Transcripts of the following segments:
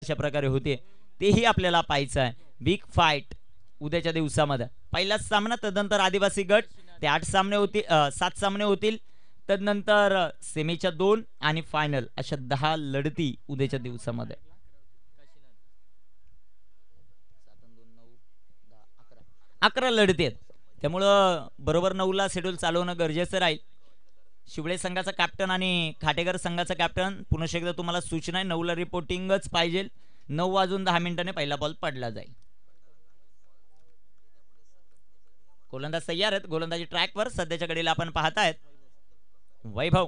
कशा प्रकारे होते तेही आपल्याला पाहायचं आहे. बिग फाईट उद्याच्या दिवसामध्ये पहिलाच सामना, तदनंतर आदिवासी गट ते 8 सामने होतील, 7 सामने होतील, तदनंतर सेमीच्या 2 आणि फायनल अशा 10 लढती उद्याच्या दिवसामध्ये. 11 लढती आहेत, त्यामुळं बरोबर 9ला शेड्यूल चालवणं गरजेचं राहील. शिवळे संघाचा कॅप्टन आणि खाटेकर संघाचा कॅप्टन पुन्हा एकदा तुम्हाला सूचना आहे, 9ला रिपोर्टिंगच पाहिजे. 9:10 पहिला बॉल पडला जाईल. गोलंदाज तयार आहेत, गोलंदाजी ट्रॅकवर सध्याच्या घडीला आपण पाहतायत. वैभव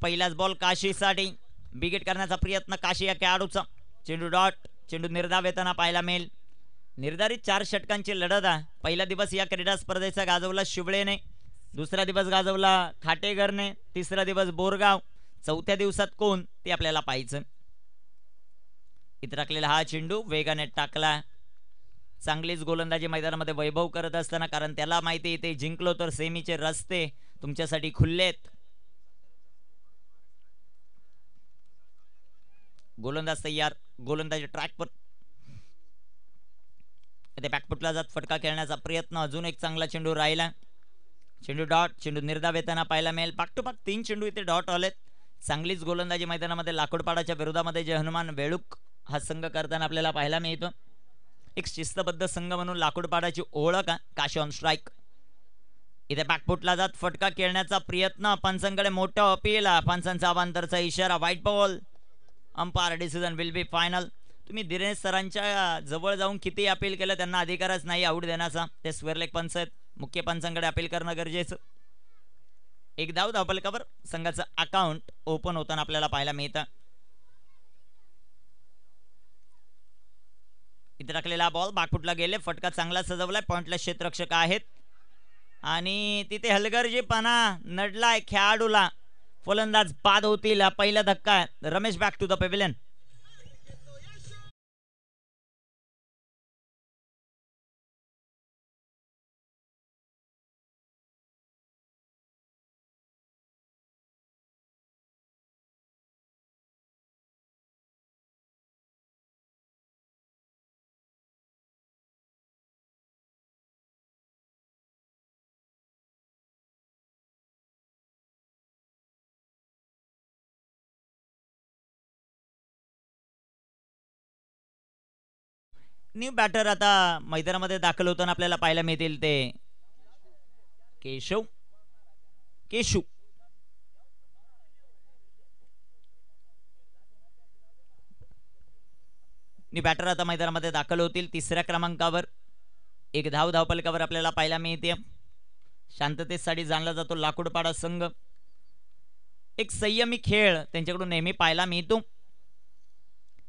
पहिलाच बॉल काशीसाठी, बिगेट करण्याचा प्रयत्न काशी या खेळाडूचा. चेंडू डॉट, चेंडू निर्धाव येताना पाहायला मिळेल. निर्धारित 4 षटकांची लढत आहे. पहिला दिवस या क्रीडा स्पर्धेचा गाजवला शिवळेने, दुसरा दिवस गाजवला खाटेकरने, तिसरा दिवस बोरगाव, चौथ्या दिवसात कोण ते आपल्याला पाहायचं. इथे टाकलेला हा चेंडू वेगाने टाकला. चांगलीच गोलंदाजी मैदानामध्ये वैभव करत असताना, कारण त्याला माहिती इथे जिंकलो तर सेमीचे रस्ते तुमच्यासाठी खुल्लेत. गोलंदाज तयार, गोलंदाजी ट्रॅकवर. इथे बॅकफुटला जात फटका खेळण्याचा प्रयत्न, अजून एक चांगला चेंडू राहिला. चेंडू डॉट, चेंडू निर्धाव येताना पाहायला मिळेल. बॅक टू बॅक 3 चेंडू इथे डॉट आलेत. चांगलीच गोलंदाजी मैदानामध्ये लाकडपाडाच्या विरोधामध्ये जे हनुमान वेळूक हा संघ करताना आपल्याला पाहायला मिळतो. एक शिस्तबद्ध संघ म्हणून लाकडपाडाची ओळख आहे. Kashi on strike. इथे बॅकफुटला जात फटका खेळण्याचा प्रयत्न, पंचांकडे मोठा अपील, पंचांचा अवांतरचा इशारा, white ball. Umpire decision will be final. तुम्ही दिनेश सरांच्या जवळ जाऊन किती अपील केलं त्यांना अधिकारच नाही आऊट देण्याचा. ते स्क्वेअर लेग पंच आहेत, मुख्य पंचांकडे अपील करणं गरजेचं. एक धाव धावफलकावर संघाचं अकाउंट ओपन होताना आपल्याला पाहायला मिळतं. इथे टाकलेला बॉल बॅकफुटला गेले, फटका चांगला सजवलाय, पॉइंटला क्षेत्ररक्षक आहेत आणि तिथे हलगर्जीपणा नडलाय खेळाडूला. फलंदाज बाद होतील. पहिला धक्का. Ramesh back to the pavilion. New batter आता मैदानामध्ये दाखल होताना आपल्याला पाहायला मिळतील ते केशव. न्यू बॅटर आता मैदानामध्ये दाखल होतील. तिसऱ्या क्रमांकावर एक धाव धावफलकावर आपल्याला पाहायला मिळते. शांततेसाठी जाणला जातो लाकूडपाडा संघ. एक संयमी खेळ त्यांच्याकडून नेहमी पाहायला मिळतो.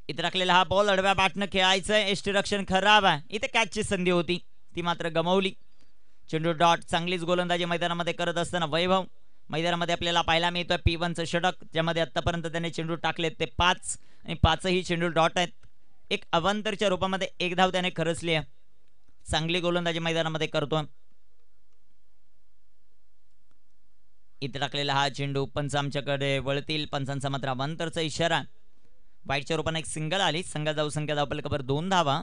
इथे राखलेला हा बॉल अडव्या बॅटनं खेळायचं. यष्टीरक्षण खराब आहे. इथे कॅचची संधी होती, ती मात्र गमावली. चेंडू डॉट. चांगलीच गोलंदाजी मैदानामध्ये करत असताना वैभव मैदानामध्ये आपल्याला पाहायला मिळतोय. P1चं षटक, ज्यामध्ये आतापर्यंत त्याने चेंडू टाकलेत ते 5 आणि 5ही चेंडू डॉट आहेत. एक अवांतरच्या रूपामध्ये एक धाव त्याने खरचली आहे. चांगली गोलंदाजी मैदानामध्ये करतो. इथे टाकलेला हा चेंडू पंच आमच्याकडे वळतील. पंचांचा मात्र अवांतरचा इशारा. वाईटच्या रूपाने एक सिंगल आली. संघा जाऊ संख्या धावफलकावर 2 धावा.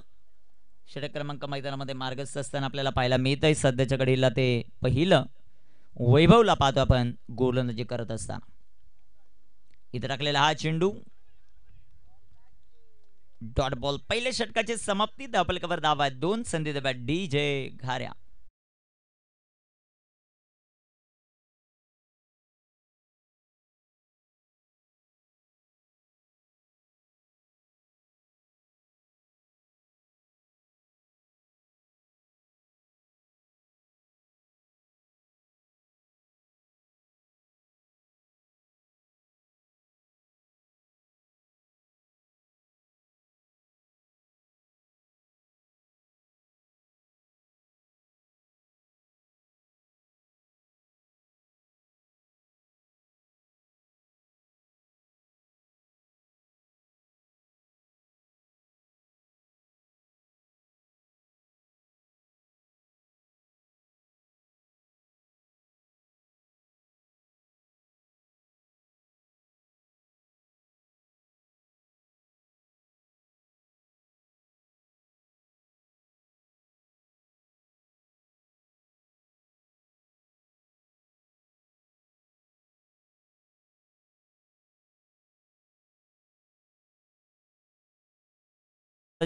षटक क्रमांक मैदानामध्ये मार्गस्थ असताना आपल्याला पाहायला मिळत आहे. सध्याच्या घडीला ते पहिलं वैभवला पाहतो आपण गोलंदाजी करत असताना. इथे टाकलेला हा चेंडू डॉट बॉल. पहिल्या षटकाची समाप्ती. धावफलकावर धावा 2. संधी बॅट DJ घाऱ्या.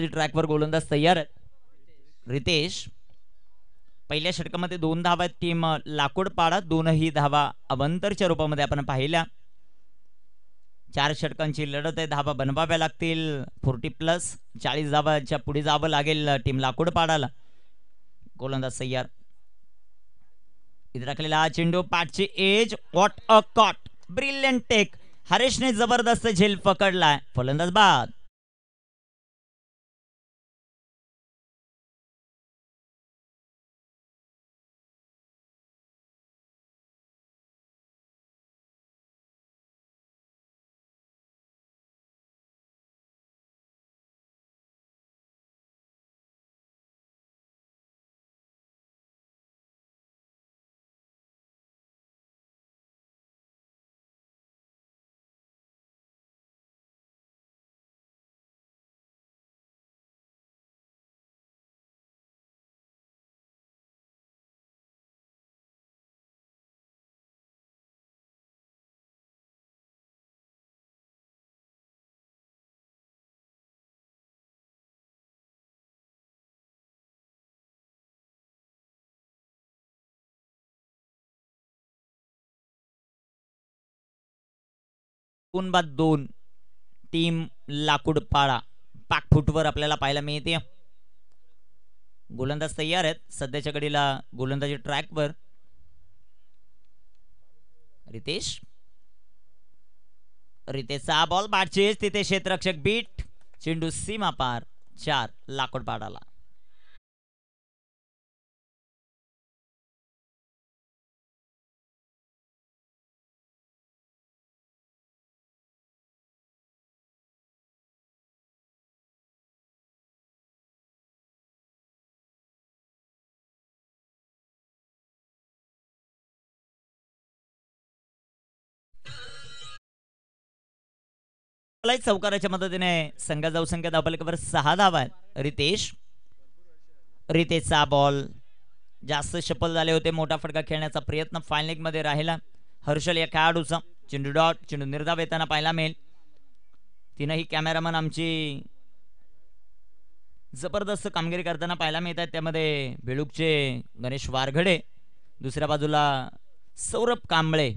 ट्रॅकवर गोलंदाज तयार आहेत. रितेश पहिल्या षटकामध्ये 2 धावा आहेत टीम लाकूडपाडा, 2ही धावा अवंतरच्या रूपामध्ये आपण पाहिल्या. 4 षटकांची लढत आहे. धावा बनवाव्या लागतील 40+, 40 धावाच्या पुढे जावं लागेल टीम लाकूडपाडाला. गोलंदाज तयार. इथे टाकलेला हा चेंडू पाठची edge, what a caught, brilliant take. हरेशने जबरदस्त झेल पकडलाय. फलंदाज बाद. बाद 2 टीम लाकूडपाडा पाकफुटवर आपल्याला पाहायला मिळते. गोलंदाज तयार आहेत. सध्याच्या घडीला गोलंदाजी ट्रॅकवर. रितेशचा बॉल बाटचेस, तिथे क्षेत्ररक्षक बीट. चेंडू सीमा पार. 4 लाकूडपाडाला. चौकाराच्या मदतीने संघ जाऊ संख्या धावफलकावर 6 धावा आहेत. रितेशचा बॉल जास्त सफल झाले होते. मोठा फटका खेळण्याचा प्रयत्न फायनल मध्ये राहिला हर्षल या खेळाडूचा. चेंडू डॉट, चेंडू निर्धाव येताना पाहायला मिळेल. तीनही कॅमेरामन आमची जबरदस्त कामगिरी करताना पाहायला मिळत आहेत. त्यामध्ये बेळूकचे गणेश वारघडे, दुसऱ्या बाजूला सौरभ कांबळे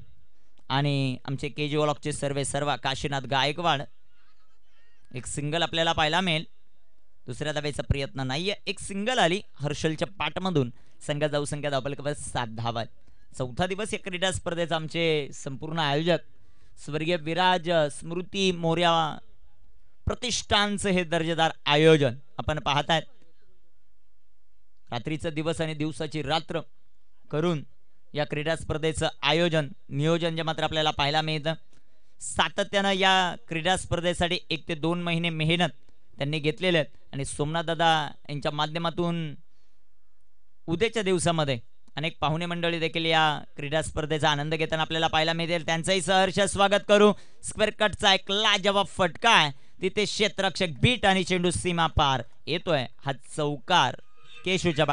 आणि आमचे केजी व्लॉगचे सर्व काशीनाथ गायकवाड. एक सिंगल आपल्याला पाहायला मिळेल. दुसऱ्या धावेचा प्रयत्न नाहीये. एक सिंगल आली हर्षलच्या पाठमधून. संघ जाऊ संख्या धावफलकावर 7 धावा. चौथा दिवस या क्रीडा स्पर्धेचा आमचे संपूर्ण आयोजक स्वर्गीय विराज स्मृती मोर्या प्रतिष्ठानचं हे दर्जेदार आयोजन आपण पाहतायत. रात्रीचा दिवस आणि दिवसाची रात्र करून या क्रीडा स्पर्धेचं आयोजन नियोजन जे मात्र आपल्याला पाहायला मिळतं. सातत्यानं या क्रीडा स्पर्धेसाठी 1 ते 2 महिने मेहनत त्यांनी घेतलेले आहेत. आणि सोमनाथ दादा यांच्या माध्यमातून उद्याच्या दिवसामध्ये अनेक पाहुणे मंडळी देखील या क्रीडा स्पर्धेचा आनंद घेताना आपल्याला पाहायला मिळेल. त्यांचंही सहर्ष स्वागत करू. स्क्वेअर कटचा एक लाजवाब फटका आहे. तिथे क्षेत्ररक्षक बीट आणि चेंडू सीमा पार. येतोय हा चौकार केशूच्या.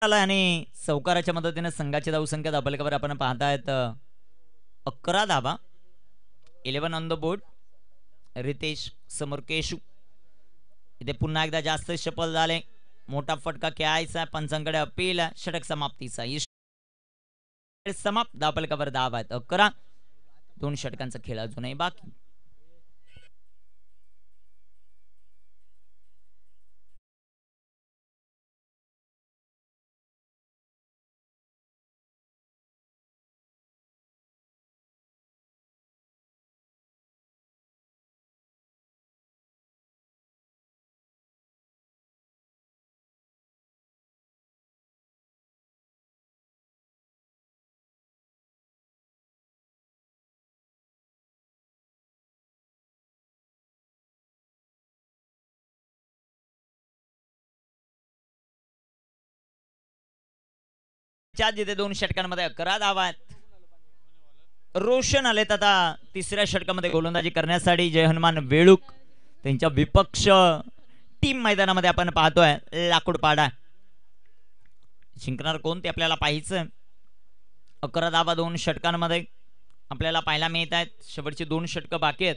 आणि चौकाराच्या मदतीने संघाची धावसंख्या धावफलकावर आपण पाहतायत 11 धावा. 11 ऑन द बोर्ड. रितेश समोर केशू. इथे पुन्हा एकदा जास्त सफल झाले. मोठा फटका खेळायचा. पंचांकडे अपील. षटक समाप्तीचा समाप्त. धावफलकावर धावा आहेत 11. 2 षटकांचा खेळ अजूनही बाकी. जिथे 2 षटकांमध्ये 11 धावा आहेत. रोशन आलेत आता तिसऱ्या षटकामध्ये गोलंदाजी करण्यासाठी. जय हनुमान वेळूक त्यांच्या विपक्ष टीम मैदानामध्ये आपण पाहतोय. लाकूडपाडा जिंकणार कोण ते आपल्याला पाहायचं. 11 धावा 2 षटकांमध्ये आपल्याला पाहायला मिळत आहेत. शेवटची 2 षटकं बाकी आहेत.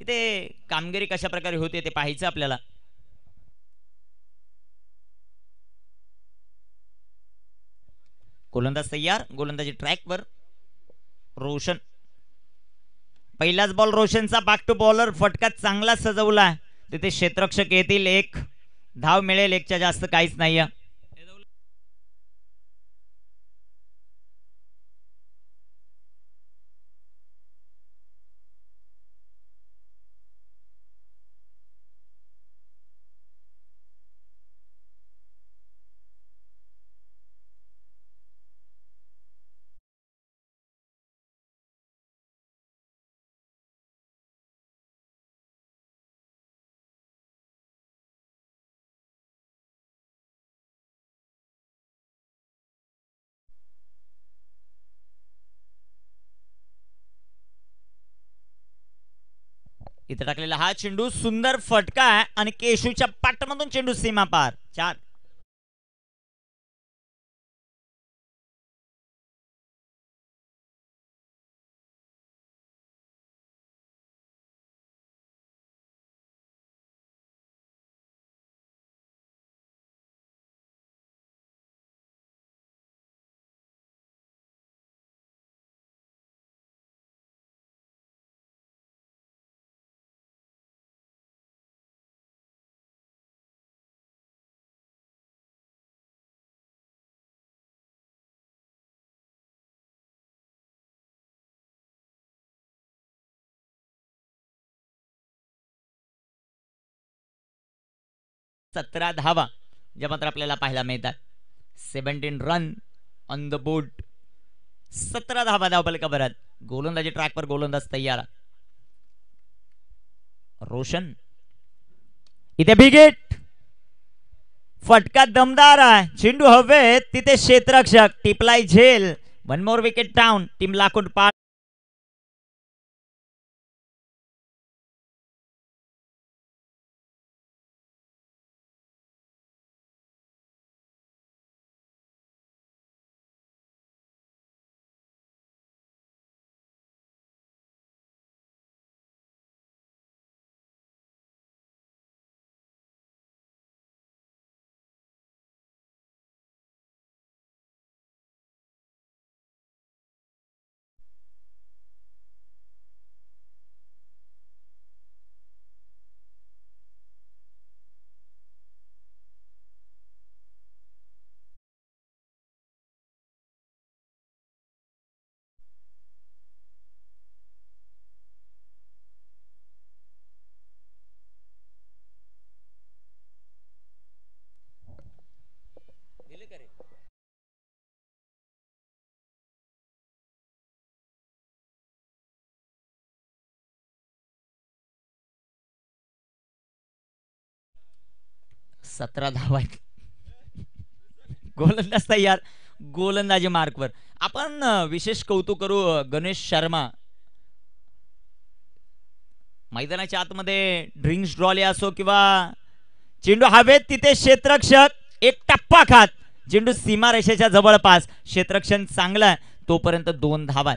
इथे कामगिरी कशा प्रकारे होते ते पाहायचं आपल्याला. गोलंदाज तयार, गोलंदाजी ट्रॅकवर. रोशन पहिलाच बॉल रोशनचा. Back to bowler. फटका चांगला सजवला. तिथे क्षेत्ररक्षक येतील. 1 धाव मिळेल. 1च्या जास्त काहीच नाहीये. इथे टाकलेला हा चेंडू सुंदर फटका आहे आणि केशूच्या पाठमधून चेंडू सीमा पार. 4. सतरा धावा ज्या मात्र आपल्याला पाहायला मिळतात. 17 रन ऑन द बोर्ड. 17 धावा धावफलकावर. गोलंदाजी ट्रॅकवर. गोलंदाज तयार. रोशन इथे बिगेट. फटका दमदार आहे. चेंडू हवेत. तिथे क्षेत्ररक्षक टिपलाय झेल. 1 मोर विकेट डाऊन. टीम लाकूडपाड. सतरा धावा आहेत. गोलंदाज तयार. गोलंदाजी मार्कवर. आपण विशेष कौतुक करू गणेश शर्मा. मैदानाच्या आतमध्ये ड्रिंक्स ड्रॉले असो किंवा चेंडू हवेत. तिथे क्षेत्ररक्षक एक टप्पा खात. चेंडू सीमारेषेच्या जवळपास. क्षेत्ररक्षण चांगला. तोपर्यंत 2 धावा.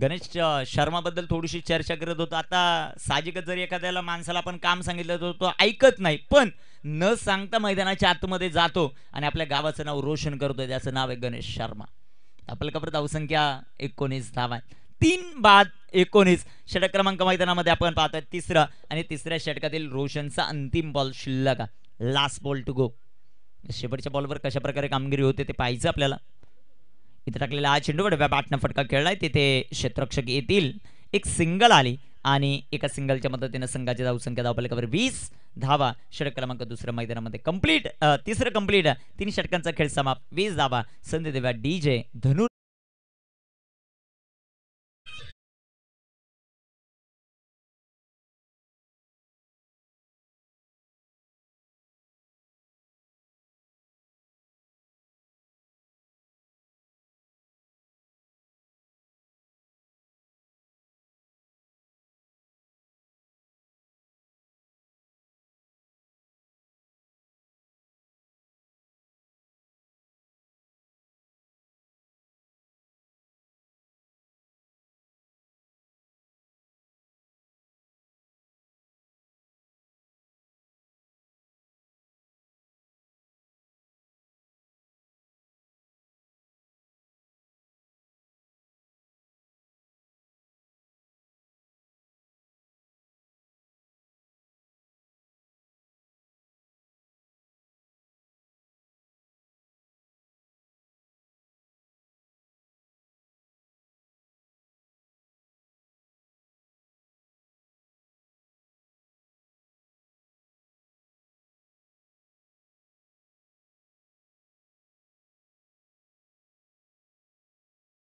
गणेश शर्मा बद्दल थोडीशी चर्चा करत होतो. आता साहजिकच जर एखाद्याला माणसाला आपण काम सांगितलं तर तो ऐकत नाही, पण न सांगता मैदानाच्या आतमध्ये जातो आणि आपल्या गावाचं नाव रोशन करतोय. त्याचं नाव आहे गणेश शर्मा. आपल्याकडे धावसंख्या 19 धावा. 3 बाद 19. षटक क्रमांक मैदानामध्ये आपण पाहतोय तिसरा आणि तिसऱ्या षटकातील रोशनचा अंतिम बॉल शिल्लक. Last ball to go. शेवटच्या बॉलवर कशा प्रकारे कामगिरी होते ते पाहायचं आपल्याला. इथे टाकलेला हा चेंडू डब्या बॅटनं फटका खेळलाय. तिथे क्षेत्ररक्षक येतील. एक सिंगल आली आणि एका सिंगलच्या मदतीनं संघाची धावसंख्या धावफलकावर 20 धावा. षटक क्रमांक दुसऱ्या मैदानामध्ये कंप्लीट. तिसरं कंप्लीट. 3 षटकांचा खेळ समाप्त. 20 धावा. संधी देव्या DJ धनु.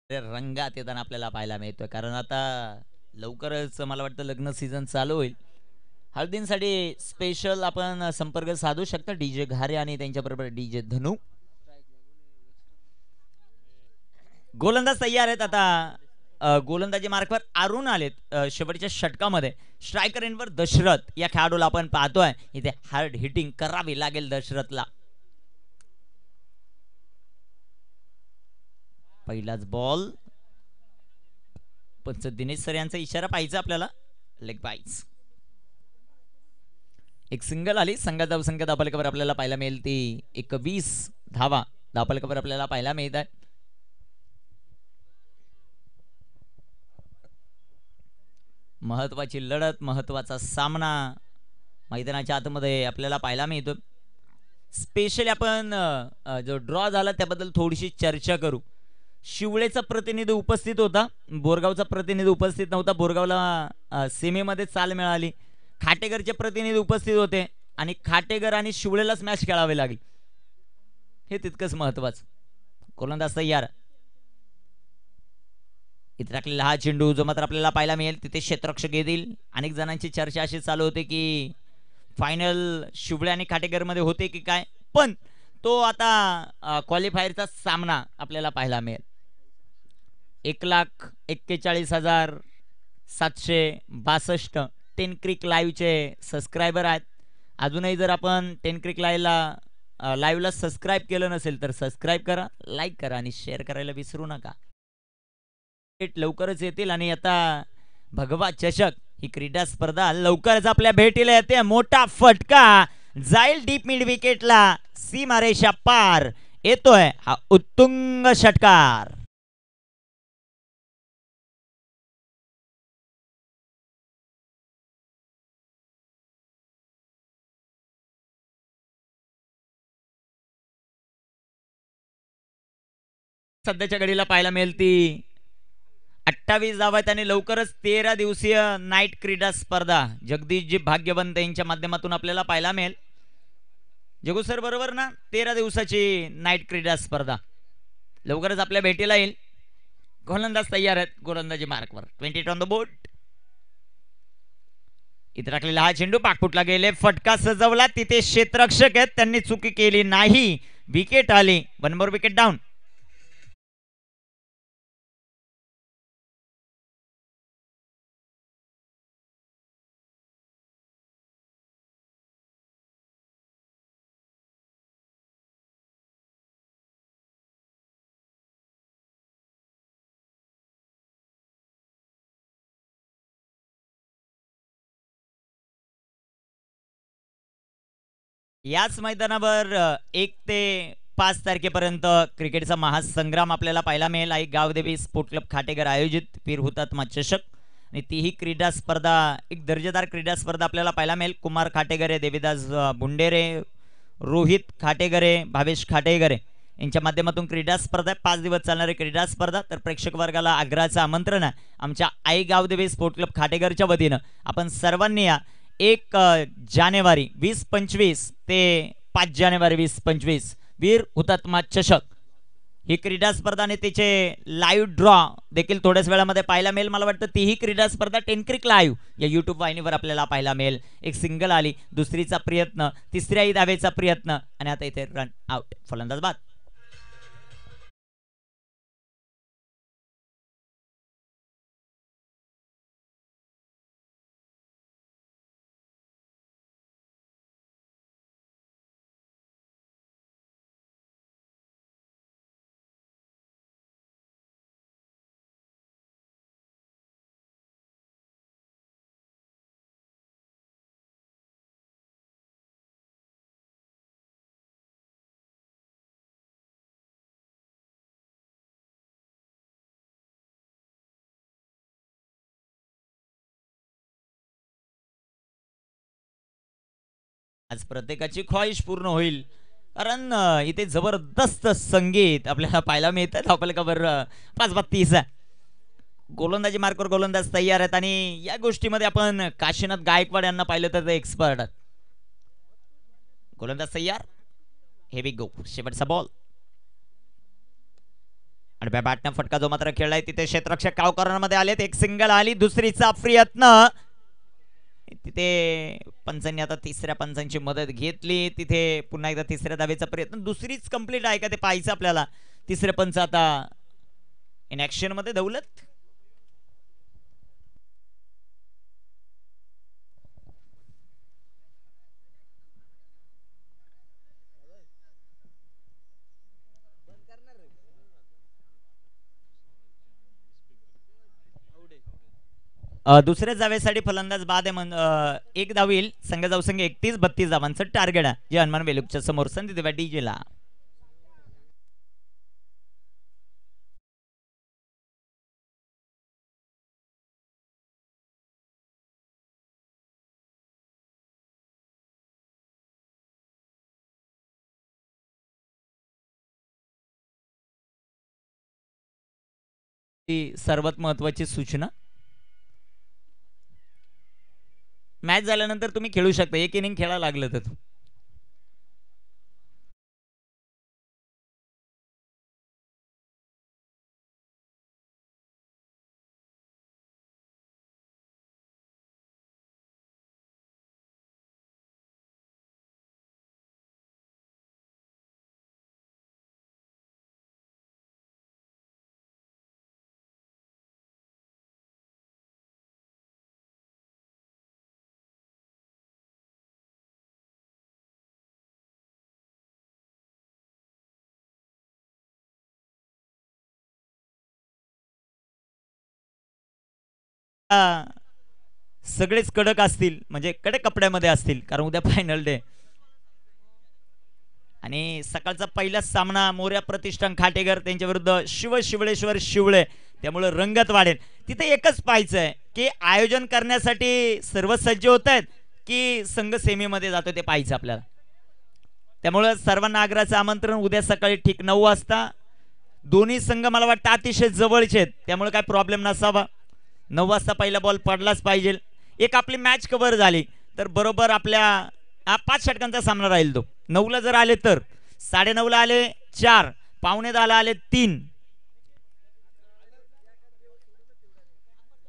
रंगात येताना आपल्याला पाहायला मिळतोय, कारण आता लवकरच मला वाटतं लग्न सीझन चालू होईल. हळदींसाठी स्पेशल आपण संपर्क साधू शकता डीजे घारे आणि त्यांच्याबरोबर डीजे धनू. गोलंदाज तयार आहेत आता. गोलंदाजी मार्कवर अरुण आलेत शेवटच्या षटकामध्ये. स्ट्रायकर एंडवर दशरथ या खेळाडूला आपण पाहतोय. इथे हार्ड हिटिंग करावी लागेल दशरथला. पहिलाच बॉल. पंच दिनेश सर यांचा इशारा पाहिजे आपल्याला. लेग बाईज. एक सिंगल आली. संघाचा धावसंख्या धावफलकावर आपल्याला पाहायला मिळेल ती 21 धावा धावफलकावर आपल्याला पाहायला मिळत आहे. महत्वाची लढत, महत्वाचा सामना मैदानाच्या आतमध्ये आपल्याला पाहायला मिळतो. स्पेशली आपण जो ड्रॉ झाला त्याबद्दल थोडीशी चर्चा करू. शिवळेचा प्रतिनिधी उपस्थित होता, बोरगावचा प्रतिनिधी उपस्थित नव्हता. बोरगावला सीमेमध्ये चाल मिळाली. खाटेगरचे प्रतिनिधी उपस्थित होते आणि खाटेगर आणि शिवळेलाच मॅच खेळावे लागली. हे तितकंच महत्वाचं. गोलंदाज तयार. इथे टाकलेला हा चेंडू जो मात्र आपल्याला पाहायला मिळेल तिथे क्षेत्ररक्षक येतील. अनेक जणांची चर्चा अशी चालू होते की फायनल शिवळे आणि खाटेगरमध्ये होते की काय, पण तो आता क्वालिफायरचा सामना आपल्याला पाहायला मिळेल. 1,41,762 टेन क्रिक लाईव्हचे सबस्क्रायबर आहेत. अजूनही जर आपण टेन क्रिक लाईव्हला सबस्क्राईब केलं नसेल तर सबस्क्राईब करा, लाईक करा आणि शेअर करायला विसरू नका. लवकरच येतील आणि आता भगवा चषक ही क्रीडा स्पर्धा लवकरच आपल्या भेटीला येते. मोठा फटका जाईल डीप मिड विकेटला. सीमारेषा पार येतोय हा उत्तुंग षटकार. सध्याच्या घडीला पाहायला मिळेल ती 28 धावा आहेत आणि लवकरच 13 दिवसीय नाईट क्रीडा स्पर्धा जगदीशजी भाग्यवंत यांच्या माध्यमातून आपल्याला पाहायला मिळेल. जगू सर बरोबर ना? 13 दिवसाची नाईट क्रीडा स्पर्धा लवकरच आपल्या भेटीला येईल. गोलंदाज तयार आहेत. गोलंदाजी मार्कवर 20 ऑन द बोर्ड. इथे टाकलेला हा चेंडू पाकपुटला गेले. फटका सजवला. तिथे क्षेत्ररक्षक आहेत, त्यांनी चुकी केली नाही. विकेट आली. 1 मोर विकेट डाऊन. याच मैदानावर 1 ते 5 तारखेपर्यंत क्रिकेटचा महासंग्राम आपल्याला पाहायला मिळेल. आई गावदेवी स्पोर्ट क्लब खाटेगर आयोजित वीर हुतात्मा चषक आणि तीही क्रीडा स्पर्धा एक दर्जेदार क्रीडा स्पर्धा आपल्याला पाहायला मिळेल. कुमार खाटेगरे, देवीदास बुंडेरे, रोहित खाटेगरे, भावेश खाटेगरे यांच्या माध्यमातून क्रीडा स्पर्धा 5 दिवस चालणारी क्रीडा स्पर्धा. तर प्रेक्षक वर्गाला आग्रहाचं आमंत्रण आहे आमच्या आई गावदेवी स्पोर्ट क्लब खाटेगरच्या वतीनं. आपण सर्वांनी या 1 जानेवारी 2025 ते 5 जानेवारी 2025 वीर हुतात्मा चषक ही क्रीडा स्पर्धा आणि तिचे लाईव्ह ड्रॉ देखील थोड्याच वेळामध्ये पाहायला मिळेल. मला वाटतं तीही क्रीडा स्पर्धा टेन क्रिक लाईव्ह या यूट्यूब वाहिनीवर आपल्याला पाहायला मिळेल. एक सिंगल आली, दुसरीचा प्रयत्न, तिसऱ्याही धावेचा प्रयत्न आणि आता इथे रन आउट. फलंदाज बाद. आज प्रत्येकाची ख्वाहिश पूर्ण होईल, कारण इथे जबरदस्त संगीत आपल्याला पाहायला मिळतं. आपल्याला 5-32 गोलंदाजी मार्कवर गोलंदाज तयार आहेत आणि या गोष्टीमध्ये आपण काशीनाथ गायकवाड यांना पाहिलं तर ते एक्सपर्ट आहेत. गोलंदाज तयार. हेवी गो. शेवटचा बॉल आडव्या बॅटने फटका जो मात्र खेळलाय तिथे क्षेत्ररक्षक कावकरांमध्ये आलेत. एक सिंगल आली, दुसरीचा प्रयत्न तिथे पंचांनी आता तिसऱ्या पंचांची मदत घेतली. तिथे पुन्हा एकदा तिसऱ्या धावेचा प्रयत्न, दुसरीच कंप्लीट आहे का ते पाहायचं आपल्याला. तिसरे पंच आता इन ऍक्शन मध्ये. दौलत दुसऱ्या जावेसाठी फलंदाज बाद आहे. एक धाव येईल. संघ जाऊ संघ 31-32 धावांचं टार्गेट आहे जे हनुमान बेलूकच्या समोर. संधी देवा डीजेला. सर्वात महत्वाची सूचना, मॅच झाल्यानंतर तुम्ही खेळू शकता. एक इनिंग खेळायला लागलं तर सगळेच कडक असतील, म्हणजे कडक कपड्यामध्ये असतील, कारण उद्या फायनल डे. आणि सकाळचा पहिला सामना मोर्या प्रतिष्ठान खाटेघर त्यांच्या विरुद्ध शिवळेश्वर शिवळे, त्यामुळे रंगत वाढेल. तिथे एकच पाहायचं आहे की आयोजन करण्यासाठी सर्व सज्ज होत आहेत की संघ सेमीमध्ये जातो ते पाहायचं आपल्याला. त्यामुळे सर्वांना आग्रहाचं आमंत्रण. उद्या सकाळी ठीक 9 वाजता. दोन्ही संघ मला वाटतं अतिशय जवळचे आहेत, त्यामुळे काय प्रॉब्लेम नसावा. 9 वाजता पहिला बॉल पडलाच पाहिजे. एक आपली मॅच कव्हर झाली तर बरोबर आपल्या 5 षटकांचा सामना राहील. तो 9ला जर आले तर 9:30ला आले 4, 9:45ला आले 3.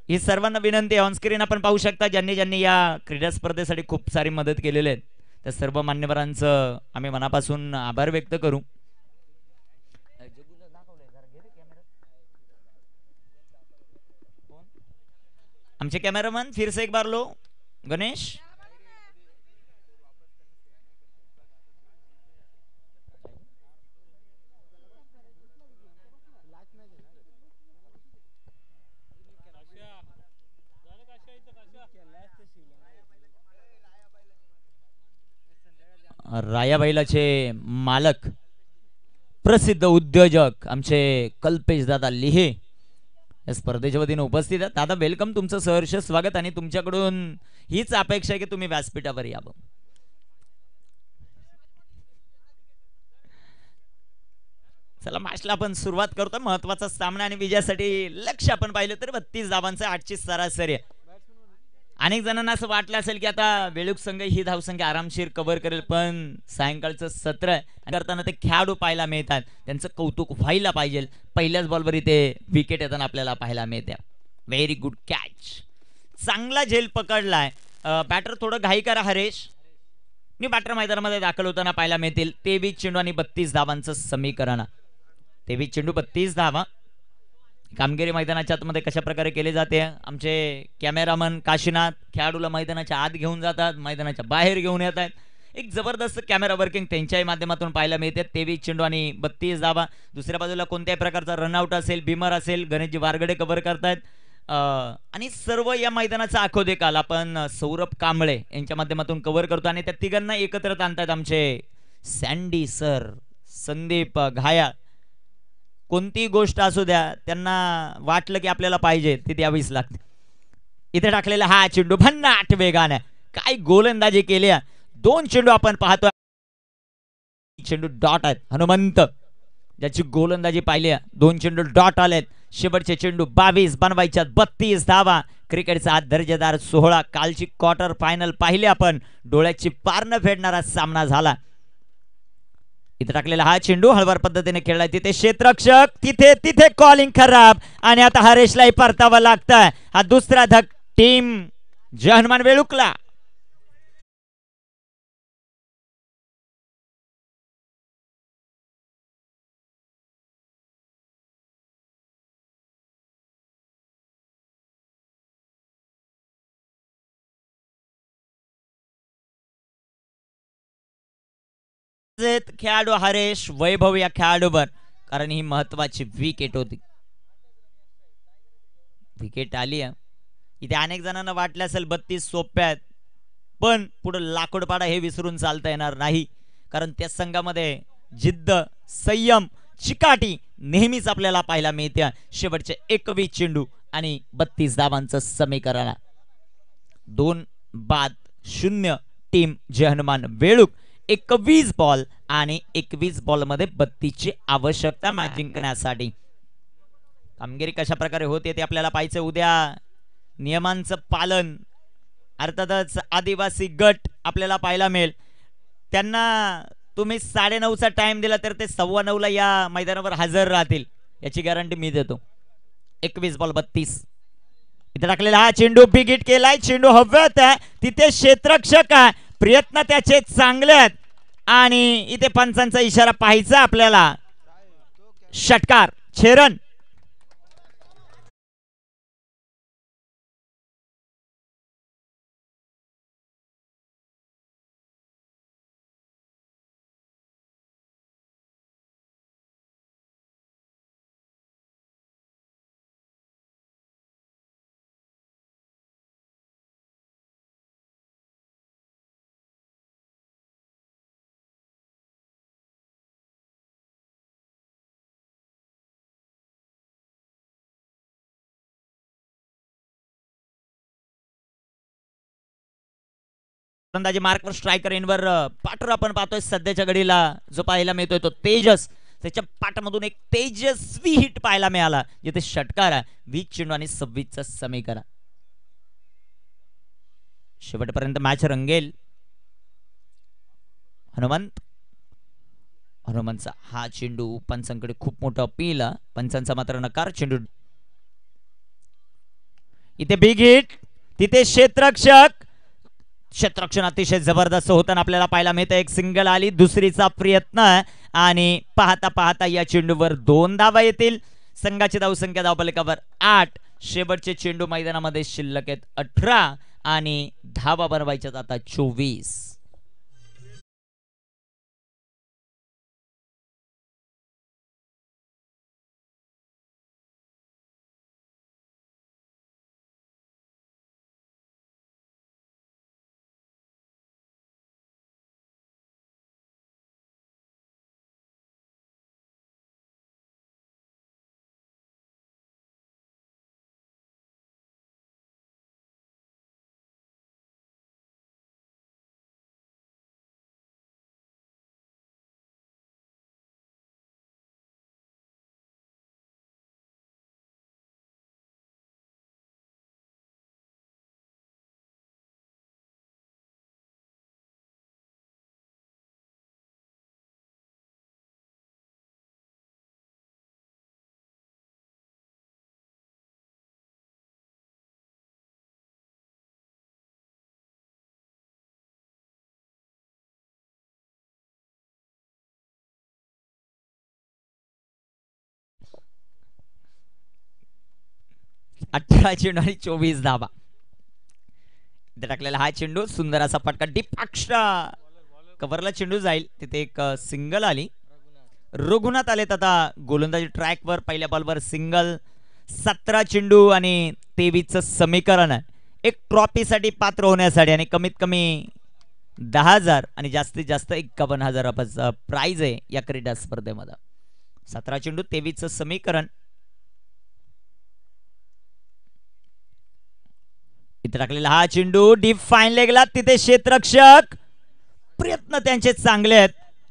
ही सर्वांना विनंती आहे. ऑनस्क्रीन आपण पाहू शकता ज्यांनी ज्यांनी या क्रीडा स्पर्धेसाठी खूप सारी मदत केलेली आहे त्या सर्व मान्यवरांचं आम्ही मनापासून आभार व्यक्त करू. आमचे कॅमेरामॅन फिर से एक बार लो. गणेश राया बैलाचे मालक प्रसिद्ध उद्योजक आमचे कल्पेश दादा लिहे या स्पर्धेच्या वतीने उपस्थित आहेत. दादा वेलकम, तुमचं सहर्ष स्वागत. आणि तुमच्याकडून हीच अपेक्षा आहे की तुम्ही व्यासपीठावर यावं. चला मॅचला आपण सुरुवात करतो. महत्वाचा सामना आणि विजयासाठी लक्ष आपण पाहिलं तर 32 धावांचं 8ची सरासरी आहे. अनेक जणांना असं वाटलं असेल की आता बेळूक संघ ही धावसंख्या आरामशीर कव्हर करेल, पण सायंकाळचं सत्र करताना ते खेळाडू पाहायला मिळतात, त्यांचं कौतुक व्हायला पाहिजे. पहिल्याच बॉलवर इथे विकेट येताना आपल्याला पाहायला मिळते. व्हेरी गुड कॅच, चांगला झेल पकडलाय. बॅटर थोडं घाई करा हरेश. मी बॅटर मैदानामध्ये दाखल होताना पाहायला मिळतील. 23 चेंडू आणि 32 धावांचं समीकरण. 23 चेंडू 32 धावा. कामगिरी मैदानाच्या आतमध्ये कशा प्रकारे केली जाते. आमचे कॅमेरामन काशीनाथ खेळाडूला मैदानाच्या आत घेऊन जातात, मैदानाच्या बाहेर घेऊन येतात. एक जबरदस्त कॅमेरा वर्किंग त्यांच्याही माध्यमातून पाहायला मिळते. 23 चेंडू आणि 32 धावा. दुसऱ्या बाजूला कोणत्याही प्रकारचा रनआउट असेल, बिमर असेल, गणेशजी वारगडे कव्हर करतायत. आणि सर्व या मैदानाचा आखोदेकाल आपण सौरभ कांबळे यांच्या माध्यमातून कव्हर करतो. आणि त्या तिघांना एकत्र आणतात आमचे सँडी सर, संदीप घाया. कोणती गोष्ट असू द्या, त्यांना वाटलं की आपल्याला पाहिजे ती द्यावीच लागते. इथे टाकलेला हा चेंडू भन्नाट वेगाने, काय गोलंदाजी केली. 2 चेंडू आपण पाहतो. चेंडू डॉट आहेत. हनुमंत ज्याची गोलंदाजी पाहिली. 2 चेंडू डॉट आलेत. शेवटचे चेंडू 22 बनवायच्यात 32 धावा. क्रिकेटचा हा दर्जेदार 16 कालची क्वार्टर फायनल पाहिले आपण. डोळ्याची पार न फेडणारा सामना झाला. इथे टाकलेला हा चेंडू हळवार पद्धतीने खेळलाय, तिथे क्षेत्ररक्षक, तिथे तिथे कॉलिंग खराब आणि आता हरेशलाही परतावा लागतंय. हा दुसरा धक टीम जय हनुमान वेळुकला. खेळाडू हरेश वैभव या खेळाडूवर, कारण ही महत्वाची विकेट होती. विकेट आली आहे. इथे अनेक जणांना वाटलं असेल 32 सोप्या आहेत, पण पुढे लाकडपाडा हे विसरून चालता येणार नाही, कारण त्या संघामध्ये जिद्द, संयम, चिकाटी नेहमीच आपल्याला पाहायला मिळते. शेवटचे 21 चेंडू आणि 32 धावांचं समीकरण. 2-0 टीम जय हनुमान वेळूक. 21 बॉल आणि 21 बॉल मध्ये 32 ची आवश्यकता मॅच जिंकण्यासाठी. कामगिरी कशा प्रकारे होते ते आपल्याला पाहायचं. उद्या नियमांचं पालन, अर्थातच आदिवासी गट आपल्याला पाहायला मिळेल. त्यांना तुम्ही 9:30चा टाइम दिला तर ते 9:15ला या मैदानावर हजर राहतील, याची गॅरंटी मी देतो. 21 बॉल 32. इथे टाकलेला हा चेंडू बिग हिट केलाय. चेंडू हवेत आहे, तिथे क्षेत्ररक्षक आहे, प्रयत्न त्याचे चांगले आहेत आणि इथे पंचांचा इशारा पाहायचा आपल्याला. षटकार, 6 रन. फलंदाजी मार्कवर स्ट्रायकर इनवर पाठवर आपण पाहतोय सध्याच्या घडीला जो पाहायला मिळतोय तो तेजस. त्याच्या पाठामधून एक तेजस्वी हिट पाहायला मिळाला, जिथे षटकार आहे. 20 चेंडू आणि 26चं समीकरण. शेवटपर्यंत मॅच रंगेल. हनुमंतचा हा चेंडू पंचांकडे खूप मोठा अपील. पंचांचा मात्र नकार. चेंडू इथे बिग हिट, तिथे क्षेत्ररक्षक. क्षेत्ररक्षण अतिशय जबरदस्त होताना आपल्याला पाहायला मिळतं. एक सिंगल आली, दुसरीचा प्रयत्न आणि पाहता पाहता या चेंडूवर 2 धावा येतील. संघाची धावसंख्या धावफलकावर 8. शेवटचे चेंडू मैदानामध्ये शिल्लक आहेत 18 आणि धावा बनवायच्यात आता 24. चेंडू आणि 24 धावा. इथे टाकलेला हा चेंडू सुंदर असा फटका डीप अक्षरा कव्हरला चेंडू जाईल. तिथे एक सिंगल आली. रघुनाथ आलेत आता गोलंदाजी ट्रॅकवर. पहिल्या बॉलवर सिंगल. 17 चेंडू आणि 23चं समीकरण आहे. एक ट्रॉफीसाठी पात्र होण्यासाठी आणि कमीत कमी 10,000 आणि जास्तीत जास्त 51,000 प्राइज आहे या क्रीडा स्पर्धेमध्ये. 17 चेंडू 23चं समीकरण. इथे टाकलेला हा चेंडू डीप फाईन लेगला. तिथे क्षेत्ररक्षक. प्रयत्न त्यांचे चांगले आहेत.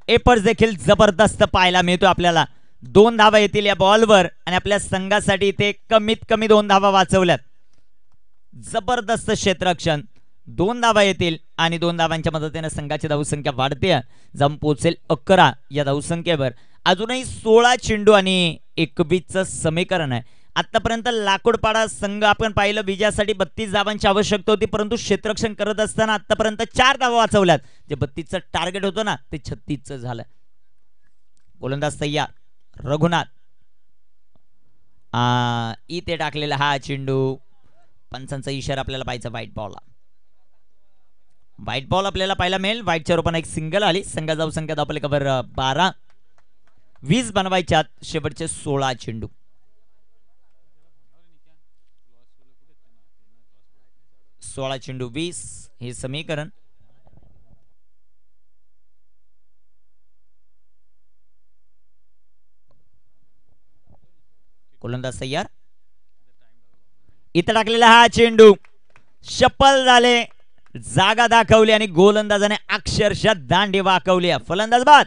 एपर्स देखील जबरदस्त पाहायला मिळतो आपल्याला. 2 धावा येतील या बॉलवर आणि आपल्या संघासाठी इथे कमीत कमी 2 धावा वाचवल्यात. जबरदस्त क्षेत्ररक्षण. 2 धावा येतील आणि 2 धावांच्या मदतीने संघाची धावसंख्या वाढते, जाऊन पोहोचेल 11 या धावसंख्येवर. अजूनही 16 चेंडू आणि 21चं समीकरण आहे. आतापर्यंत लाकूडपाडा संघ आपण पाहिलं विजयासाठी 32 धावांची आवश्यकता होती, परंतु क्षेत्ररक्षण करत असताना आतापर्यंत 4 धावा वाचवल्यात. जे 32चं टार्गेट होतं ना ते 36चं झालं. गोलंदाज तयार रघुनाथ, इथे टाकलेला हा चेंडू, पंचांचा इशारा आपल्याला पाहायचा व्हाईट बॉल. व्हाईट बॉल आपल्याला पाहायला मिळेल. व्हाईटच्या रूपाने एक सिंगल आली. संघा धावसंख्या धावपलीकावर 12, 20 बनवायच्यात शेवटचे 16 चेंडू. सोळा चेंडू 20 हे समीकरण. गोलंदाज तयार, इथं टाकलेला हा चेंडू शपल झाले, जागा दाखवली आणि गोलंदाजाने अक्षरशः दांडी वाकवली. फलंदाज बाद.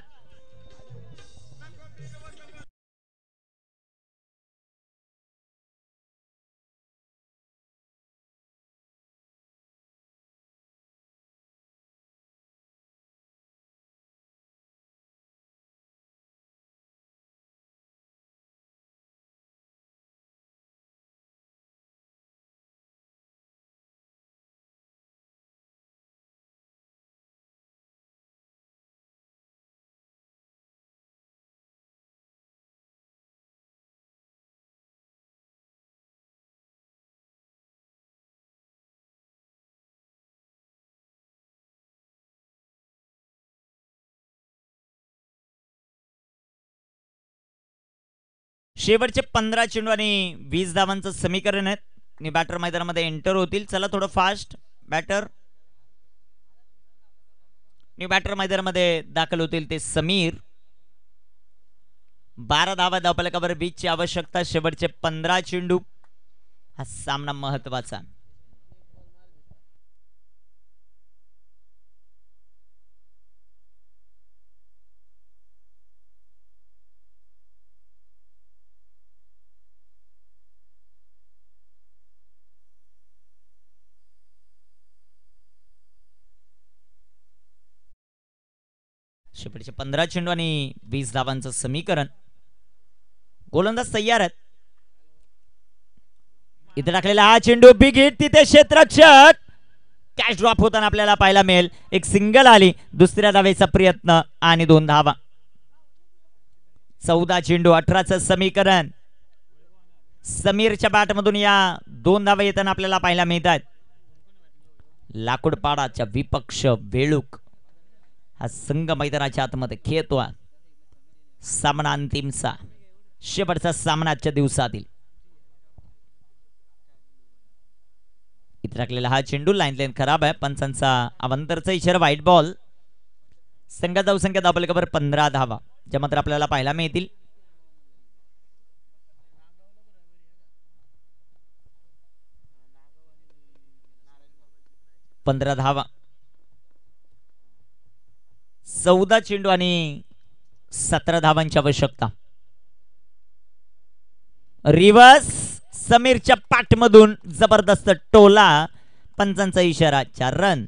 शेवटचे 15 चेंडू आणि 20 धावांचं समीकरण आहे आणि बॅटर मैदानामध्ये एंटर होतील. चला थोडं फास्ट. बॅटर मैदानामध्ये दाखल होतील ते समीर. 12 धावा धावफलकावर 20 ची आवश्यकता. शेवटचे 15 चेंडू. हा सामना महत्वाचा. शेवटचे 15 चेंडू आणि 20 धावांचं समीकरण. गोलंदाज तयार आहेत. इथे टाकलेला हा चेंडू बिग हिट. तिथे क्षेत्ररक्षक कॅच ड्रॉप होताना आपल्याला पाहायला मिळेल. एक सिंगल आली. दुसऱ्या धावेचा प्रयत्न आणि 2 धावा. 14 चेंडू 18चं समीकरण. समीरच्या बॅटमधून या 2 धावा येताना आपल्याला पाहायला मिळतात. लाकूडपाडाच्या विपक्ष वेळूक हा संघ मैदानाच्या आतमध्ये खेळतो. सामना अंतिमचा शेवटचा सामना आजच्या दिवसातील. इथे टाकलेला हा चेंडू लाईन खराब आहे. पंचांचा अवंतरचा इशारा व्हाईट बॉल. संघात धावसंख्या धावफलकावर 15 धावा ज्या मात्र आपल्याला पाहायला मिळतील. पंधरा धावा. 14 चेंडू आणि 17 धावांची आवश्यकता. रिवर्स समीरच्या पाठमधून जबरदस्त टोला. पंचांचा इशारा 4 रन.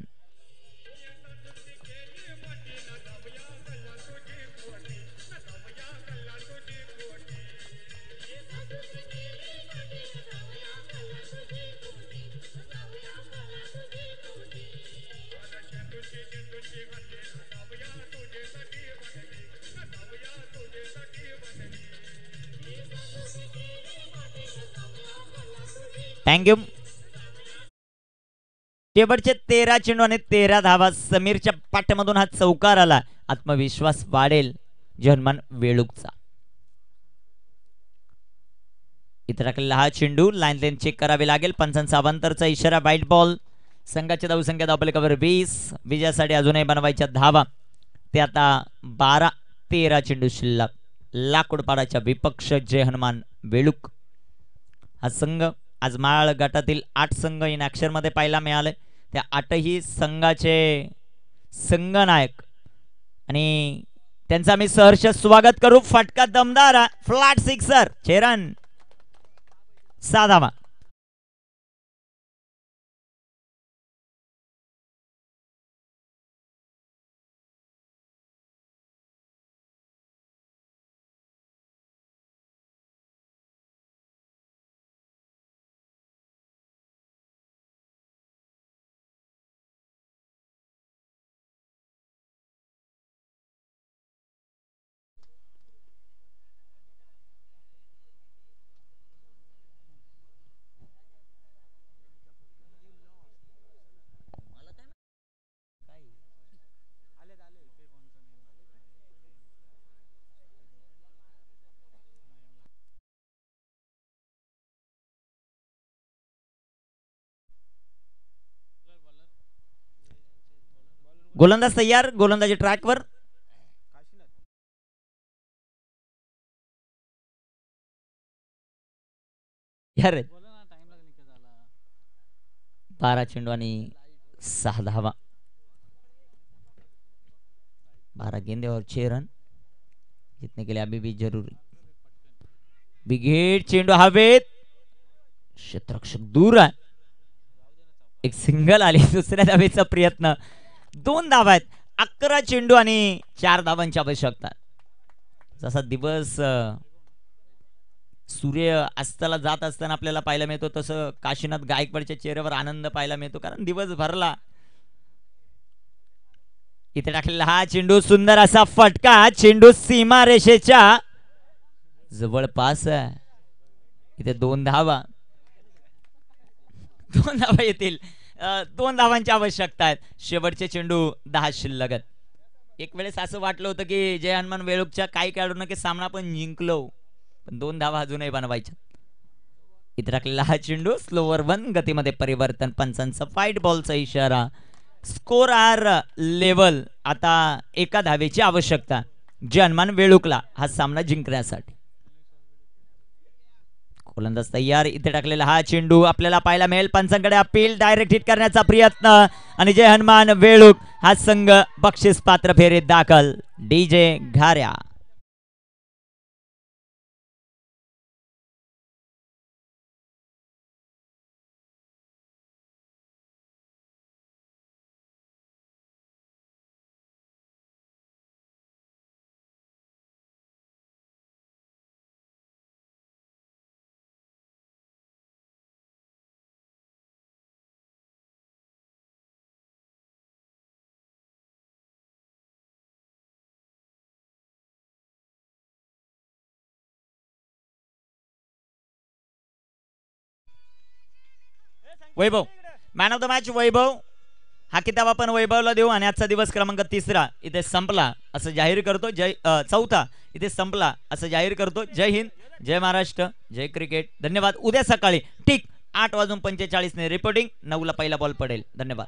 थँक्यू. शेवटचे 13 चेंडू आणि 13 धावा. समीरच्या पाठमधून हा चौकार आला. आत्मविश्वास वाढेल जर्मन वेळूकचा. इथे टाकलेला हा चेंडू लाईन चेक करावी लागेल. पंचांचा अवंतरचा इशारा व्हाईट बॉल. संघाची धावसंख्या धावफलकावर 20. विजयासाठी अजूनही बनवायच्या धावा. ते आता 12-13 चेंडू शिल्लक. लाकूडपाडाच्या विपक्ष जय हनुमान वेळूक हा संघ. आज माळ गटातील 8 संघ इन ॲक्शन मध्ये पाहायला मिळाले. त्या 8ही संघाचे संघनायक आणि त्यांचा आम्ही सहर्ष स्वागत करू. फटका दमदार फ्लॅट सिक्सर. 6 रन 6 धावा. गोलंदाज तयार, गोलंदाजी ट्रॅकवर. यार 12 चेंडू आणि 6 धावा. 12 गेंदेवर 6 रन जितने के लिए अभी भी जरूरी. बिगेट चेंडू हवेत, क्षेत्ररक्षक दूर आहे. एक सिंगल आली. दुसऱ्या धावेचा प्रयत्न. 2 धावा आहेत. 11 चेंडू आणि 4 धावांची आवश्यकता. जसा दिवस सूर्य अस्ताला जात असताना आपल्याला पाहायला मिळतो तसं काशीनाथ गायकवाडच्या चेहऱ्यावर आनंद पाहायला मिळतो, कारण दिवस भरला. इथे टाकलेला हा चेंडू, सुंदर असा फटका. चेंडू सीमा रेषेच्या जवळपास आहे. इथे 2 धावा. 2 धावा येतील. 2 धावांची आवश्यकता आहे. शेवटचे चेंडू 10 शिल्लक आहेत. एक वेळेस असं वाटलं होतं की जय हनुमान वेळुकच्या काही खेळाडूंना की सामना पण जिंकलो, पण 2 धावा अजूनही बनवायच्या. इथे टाकलेला हा चेंडू, स्लोवर 1 गतीमध्ये परिवर्तन. पंचांचा फाईट बॉलचा इशारा. Score are level. आता 1 धावेची आवश्यकता जय हनुमान वेळुकला हा सामना जिंकण्यासाठी. गोलंदाज तयार. इथे टाकलेला हा चेंडू आपल्याला पाहायला मिळेल. पंचांकडे अपील. डायरेक्ट हिट करण्याचा प्रयत्न आणि जय हनुमान वेळुक हा संघ बक्षीस पात्र फेरीत दाखल. DJ Gharya. Vaibhav man of the match. Vaibhav हा किताब आपण वैभवला देऊ आणि आजचा दिवस क्रमांक 3 इथे संपला असं जाहीर करतो. 4 इथे संपला असं जाहीर करतो. जय हिंद, जय महाराष्ट्र, जय क्रिकेट. धन्यवाद. उद्या सकाळी ठीक 8:45 रिपोर्टिंग. 9ला पहिला बॉल पडेल. धन्यवाद.